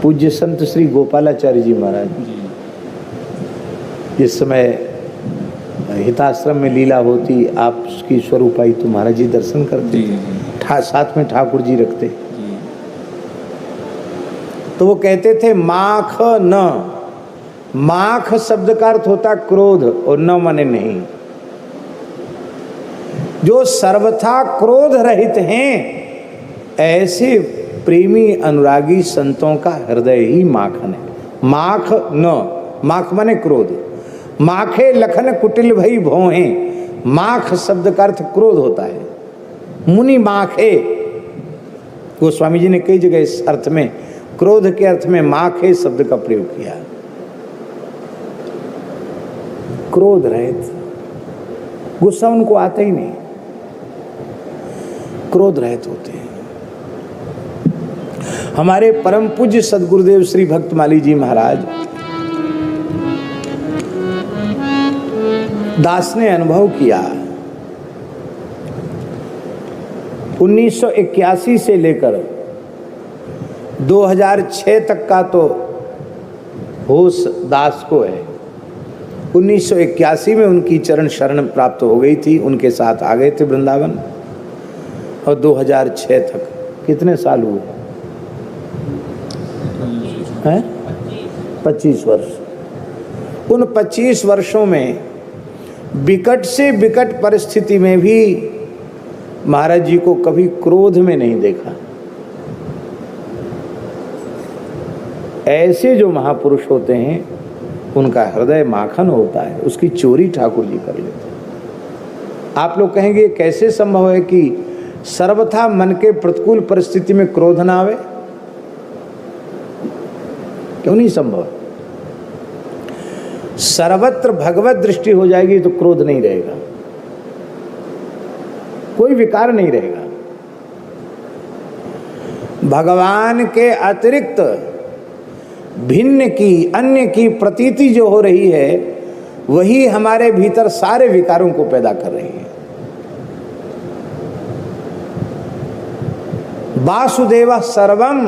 पूज्य संत श्री गोपालाचार्य जी महाराज जिस समय हिताश्रम में लीला होती, आप उसकी स्वरूपाई तो महाराज जी दर्शन करते, साथ में ठाकुर जी रखते। तो वो कहते थे माख न, माख शब्द का अर्थ होता क्रोध और न माने नहीं। जो सर्वथा क्रोध रहित हैं ऐसे प्रेमी अनुरागी संतों का हृदय ही माखन है। माख न, माख माने क्रोध। माखे लखन कुटिल भई भोहे, माख शब्द का अर्थ क्रोध होता है। मुनि माखे, गोस्वामी जी ने कई जगह इस अर्थ में, क्रोध के अर्थ में माखे शब्द का प्रयोग किया। क्रोध रहित, गुस्सा उनको आता ही नहीं, क्रोध रहित होते हैं। हमारे परम पूज्य सदगुरुदेव श्री भक्तमाली जी महाराज दास ने अनुभव किया 1981 से लेकर 2006 तक का तो होश दास को है। 1981 में उनकी चरण शरण प्राप्त हो गई थी, उनके साथ आ गए थे वृंदावन, और 2006 तक कितने साल हुए हैं? 25 वर्ष। उन 25 वर्षों में विकट से विकट परिस्थिति में भी महाराज जी को कभी क्रोध में नहीं देखा। ऐसे जो महापुरुष होते हैं उनका हृदय माखन होता है, उसकी चोरी ठाकुर जी कर लेते हैं। आप लोग कहेंगे कैसे संभव है कि सर्वथा मन के प्रतिकूल परिस्थिति में क्रोध ना आवे? क्यों नहीं संभव? सर्वत्र भगवत दृष्टि हो जाएगी तो क्रोध नहीं रहेगा, कोई विकार नहीं रहेगा। भगवान के अतिरिक्त भिन्न की, अन्य की प्रतीति जो हो रही है वही हमारे भीतर सारे विकारों को पैदा कर रही है। वासुदेव सर्वम,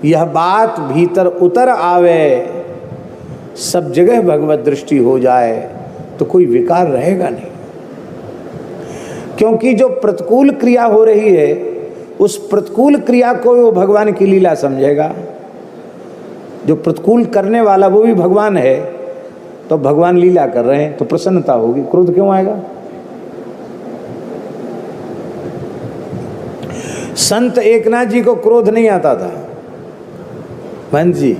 यह बात भीतर उतर आवे, सब जगह भगवत दृष्टि हो जाए तो कोई विकार रहेगा नहीं। क्योंकि जो प्रतिकूल क्रिया हो रही है उस प्रतिकूल क्रिया को वो भगवान की लीला समझेगा। जो प्रतिकूल करने वाला वो भी भगवान है, तो भगवान लीला कर रहे हैं तो प्रसन्नता होगी, क्रोध क्यों आएगा? संत एकनाथ जी को क्रोध नहीं आता था महंत जी।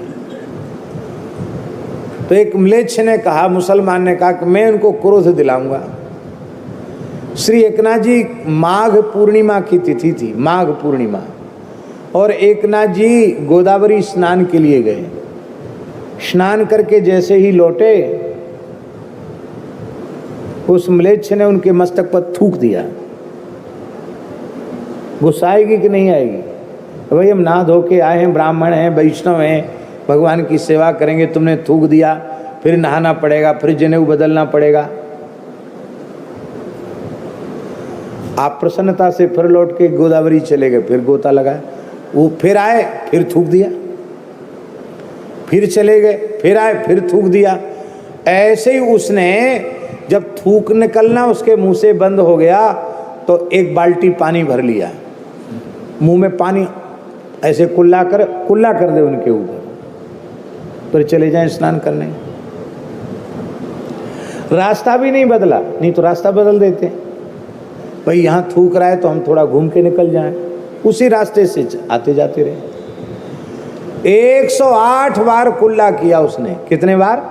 तो एक म्लेच्छ ने कहा, मुसलमान ने कहा कि मैं उनको क्रोध दिलाऊंगा। श्री एकनाथ जी माघ पूर्णिमा की तिथि थी, माघ पूर्णिमा, और एकनाथ जी गोदावरी स्नान के लिए गए। स्नान करके जैसे ही लौटे उस म्लेच्छ ने उनके मस्तक पर थूक दिया। गुस्सा आएगी कि नहीं आएगी? भाई हम नहा धो के आए हैं, ब्राह्मण हैं, वैष्णव हैं, भगवान की सेवा करेंगे, तुमने थूक दिया, फिर नहाना पड़ेगा, फिर जनेऊ बदलना पड़ेगा। आप प्रसन्नता से फिर लौट के गोदावरी चले गए, फिर गोता लगाया, वो फिर आए, फिर थूक दिया, फिर चले गए, फिर आए, फिर थूक दिया। ऐसे ही उसने जब थूक निकलना उसके मुंह से बंद हो गया तो एक बाल्टी पानी भर लिया, मुंह में पानी ऐसे कुल्ला कर दे उनके ऊपर, फिर चले जाएं स्नान करने। रास्ता भी नहीं बदला, नहीं तो रास्ता बदल देते, भाई यहाँ थूक रहा है तो हम थोड़ा घूम के निकल जाएं, उसी रास्ते से आते जाते रहे। 108 बार कुल्ला किया उसने। कितने बार?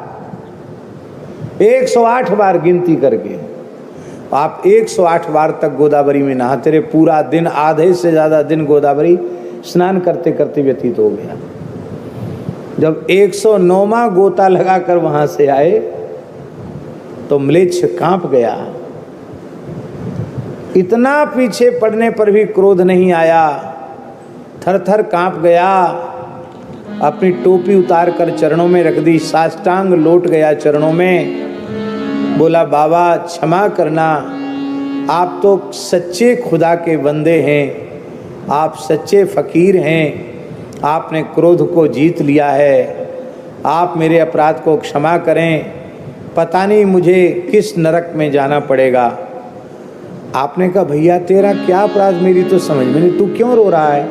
108 बार गिनती करके। आप 108 बार तक गोदावरी में नहाते रहे, पूरा दिन, आधे से ज्यादा दिन गोदावरी स्नान करते करते व्यतीत हो गया। जब 109वां गोता लगाकर वहां से आए तो म्लेच्छ कांप गया। इतना पीछे पड़ने पर भी क्रोध नहीं आया, थर थर कांप गया। अपनी टोपी उतार कर चरणों में रख दी, साष्टांग लौट गया चरणों में, बोला बाबा क्षमा करना, आप तो सच्चे खुदा के बंदे हैं, आप सच्चे फकीर हैं, आपने क्रोध को जीत लिया है, आप मेरे अपराध को क्षमा करें, पता नहीं मुझे किस नरक में जाना पड़ेगा। आपने कहा भैया तेरा क्या अपराध, मेरी तो समझ में नहीं, तू क्यों रो रहा है?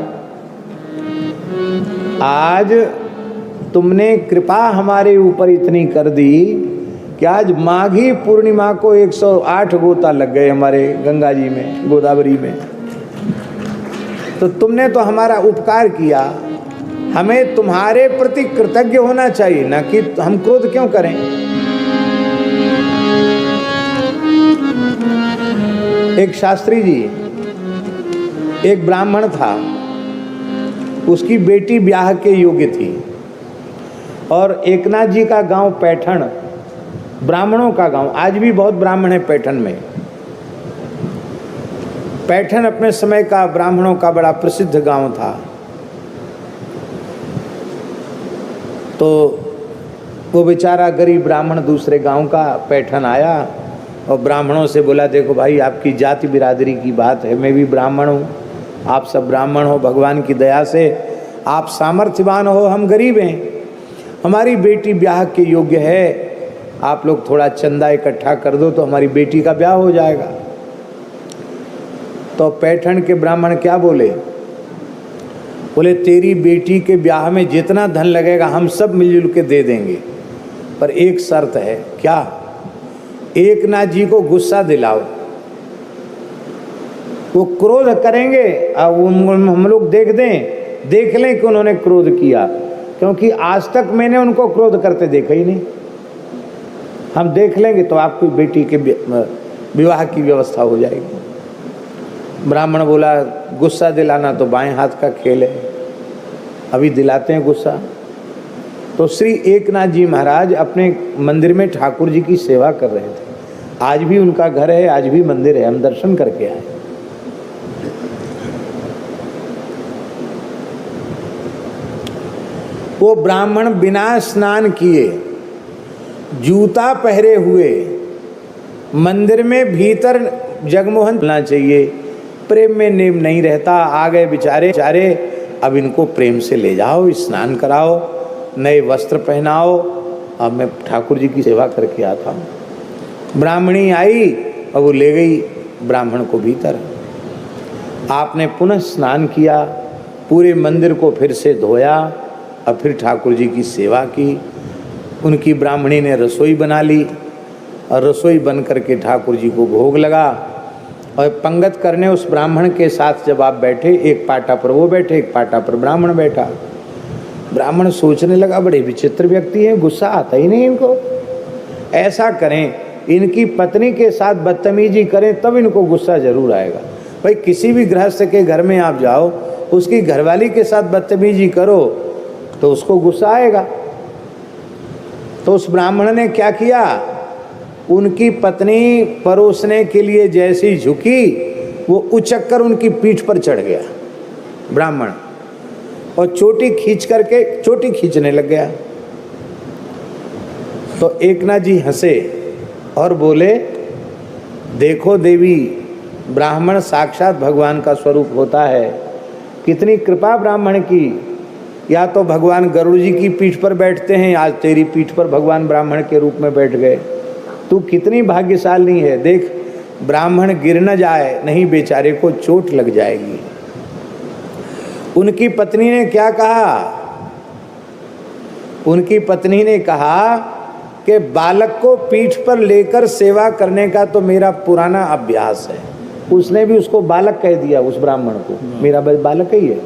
आज तुमने कृपा हमारे ऊपर इतनी कर दी कि आज माघी पूर्णिमा को 108 गोता लग गए हमारे गंगा जी में, गोदावरी में। तो तुमने तो हमारा उपकार किया, हमें तुम्हारे प्रति कृतज्ञ होना चाहिए, ना कि हम क्रोध क्यों करें। एक शास्त्री जी, एक ब्राह्मण था, उसकी बेटी ब्याह के योग्य थी, और एकनाथ जी का गांव पैठण ब्राह्मणों का गांव, आज भी बहुत ब्राह्मण है पैठण में। पैठण अपने समय का ब्राह्मणों का बड़ा प्रसिद्ध गांव था। तो वो बेचारा गरीब ब्राह्मण दूसरे गांव का पैठण आया और ब्राह्मणों से बोला, देखो भाई आपकी जाति बिरादरी की बात है, मैं भी ब्राह्मण हूँ, आप सब ब्राह्मण हो, भगवान की दया से आप सामर्थ्यवान हो, हम गरीब हैं, हमारी बेटी ब्याह के योग्य है, आप लोग थोड़ा चंदा इकट्ठा कर दो तो हमारी बेटी का ब्याह हो जाएगा। तो पैठण के ब्राह्मण क्या बोले? बोले तेरी बेटी के ब्याह में जितना धन लगेगा हम सब मिलजुल के दे देंगे, पर एक शर्त है। क्या? एकनाथ जी को गुस्सा दिलाओ, वो क्रोध करेंगे और हम लोग देख लें कि उन्होंने क्रोध किया, क्योंकि आज तक मैंने उनको क्रोध करते देखा ही नहीं। हम देख लेंगे तो आपकी बेटी के विवाह की व्यवस्था हो जाएगी। ब्राह्मण बोला गुस्सा दिलाना तो बाएं हाथ का खेल है, अभी दिलाते हैं गुस्सा। तो श्री एकनाथ जी महाराज अपने मंदिर में ठाकुर जी की सेवा कर रहे थे। आज भी उनका घर है, आज भी मंदिर है, हम दर्शन करके आए। वो ब्राह्मण बिना स्नान किए, जूता पहरे हुए मंदिर में भीतर जगमोहन होना चाहिए, प्रेम में नेम नहीं रहता। आ गए बेचारे, अब इनको प्रेम से ले जाओ, स्नान कराओ, नए वस्त्र पहनाओ, अब मैं ठाकुर जी की सेवा करके आता हूँ। ब्राह्मणी आई और वो ले गई ब्राह्मण को भीतर। आपने पुनः स्नान किया, पूरे मंदिर को फिर से धोया और फिर ठाकुर जी की सेवा की। उनकी ब्राह्मणी ने रसोई बना ली और रसोई बन करके ठाकुर जी को भोग लगा। और पंगत करने उस ब्राह्मण के साथ जब आप बैठे, एक पाटा पर वो बैठे, एक पाटा पर ब्राह्मण बैठा। ब्राह्मण सोचने लगा बड़े विचित्र व्यक्ति हैं, गुस्सा आता ही नहीं इनको। ऐसा करें, इनकी पत्नी के साथ बदतमीजी करें तब इनको गुस्सा जरूर आएगा। भाई किसी भी गृहस्थ के घर में आप जाओ, उसकी घरवाली के साथ बदतमीजी करो तो उसको गुस्सा आएगा। तो उस ब्राह्मण ने क्या किया, उनकी पत्नी परोसने के लिए जैसी झुकी, वो उचक कर उनकी पीठ पर चढ़ गया ब्राह्मण, और चोटी खींचने लग गया। तो एकनाथ जी हंसे और बोले, देखो देवी, ब्राह्मण साक्षात भगवान का स्वरूप होता है, कितनी कृपा ब्राह्मण की। या तो भगवान गरुड़ जी की पीठ पर बैठते हैं, आज तेरी पीठ पर भगवान ब्राह्मण के रूप में बैठ गए। तू कितनी भाग्यशाली है, देख ब्राह्मण गिर न जाए, नहीं बेचारे को चोट लग जाएगी। उनकी पत्नी ने क्या कहा? उनकी पत्नी ने कहा कि बालक को पीठ पर लेकर सेवा करने का तो मेरा पुराना अभ्यास है। उसने भी उसको बालक कह दिया, उस ब्राह्मण को, मेरा बालक ही है।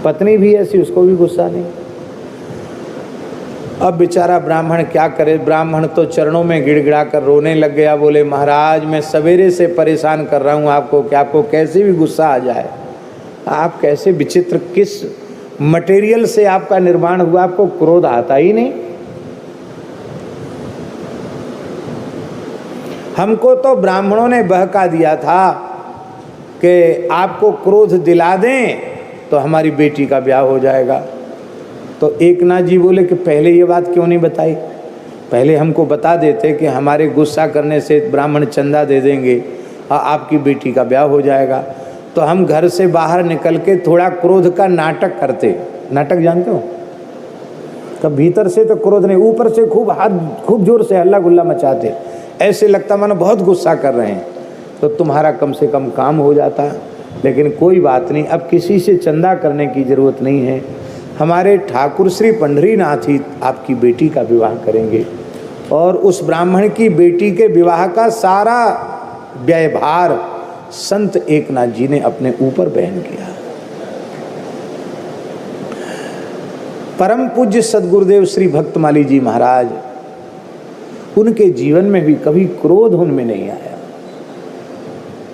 पत्नी भी ऐसी, उसको भी गुस्सा नहीं। अब बेचारा ब्राह्मण क्या करे, ब्राह्मण तो चरणों में गिड़गिड़ा कर रोने लग गया। बोले महाराज, मैं सवेरे से परेशान कर रहा हूँ आपको कि आपको कैसे भी गुस्सा आ जाए। आप कैसे विचित्र, किस मटेरियल से आपका निर्माण हुआ, आपको क्रोध आता ही नहीं। हमको तो ब्राह्मणों ने बहका दिया था कि आपको क्रोध दिला दें तो हमारी बेटी का ब्याह हो जाएगा। तो एकनाथ जी बोले कि पहले ये बात क्यों नहीं बताई, पहले हमको बता देते कि हमारे गुस्सा करने से ब्राह्मण चंदा दे देंगे और आपकी बेटी का ब्याह हो जाएगा। तो हम घर से बाहर निकल के थोड़ा क्रोध का नाटक करते। नाटक जानते हो? तब भीतर से तो क्रोध नहीं, ऊपर से खूब जोर से हल्ला गुल्ला मचाते, ऐसे लगता मानो बहुत गुस्सा कर रहे हैं, तो तुम्हारा कम से कम काम हो जाता। लेकिन कोई बात नहीं, अब किसी से चंदा करने की जरूरत नहीं है। हमारे ठाकुर श्री पंढरीनाथ ही आपकी बेटी का विवाह करेंगे और उस ब्राह्मण की बेटी के विवाह का सारा व्ययभार संत एकनाथ जी ने अपने ऊपर बहन किया। परम पूज्य सद्गुरुदेव श्री भक्तमाली जी महाराज, उनके जीवन में भी कभी क्रोध उनमें नहीं आया।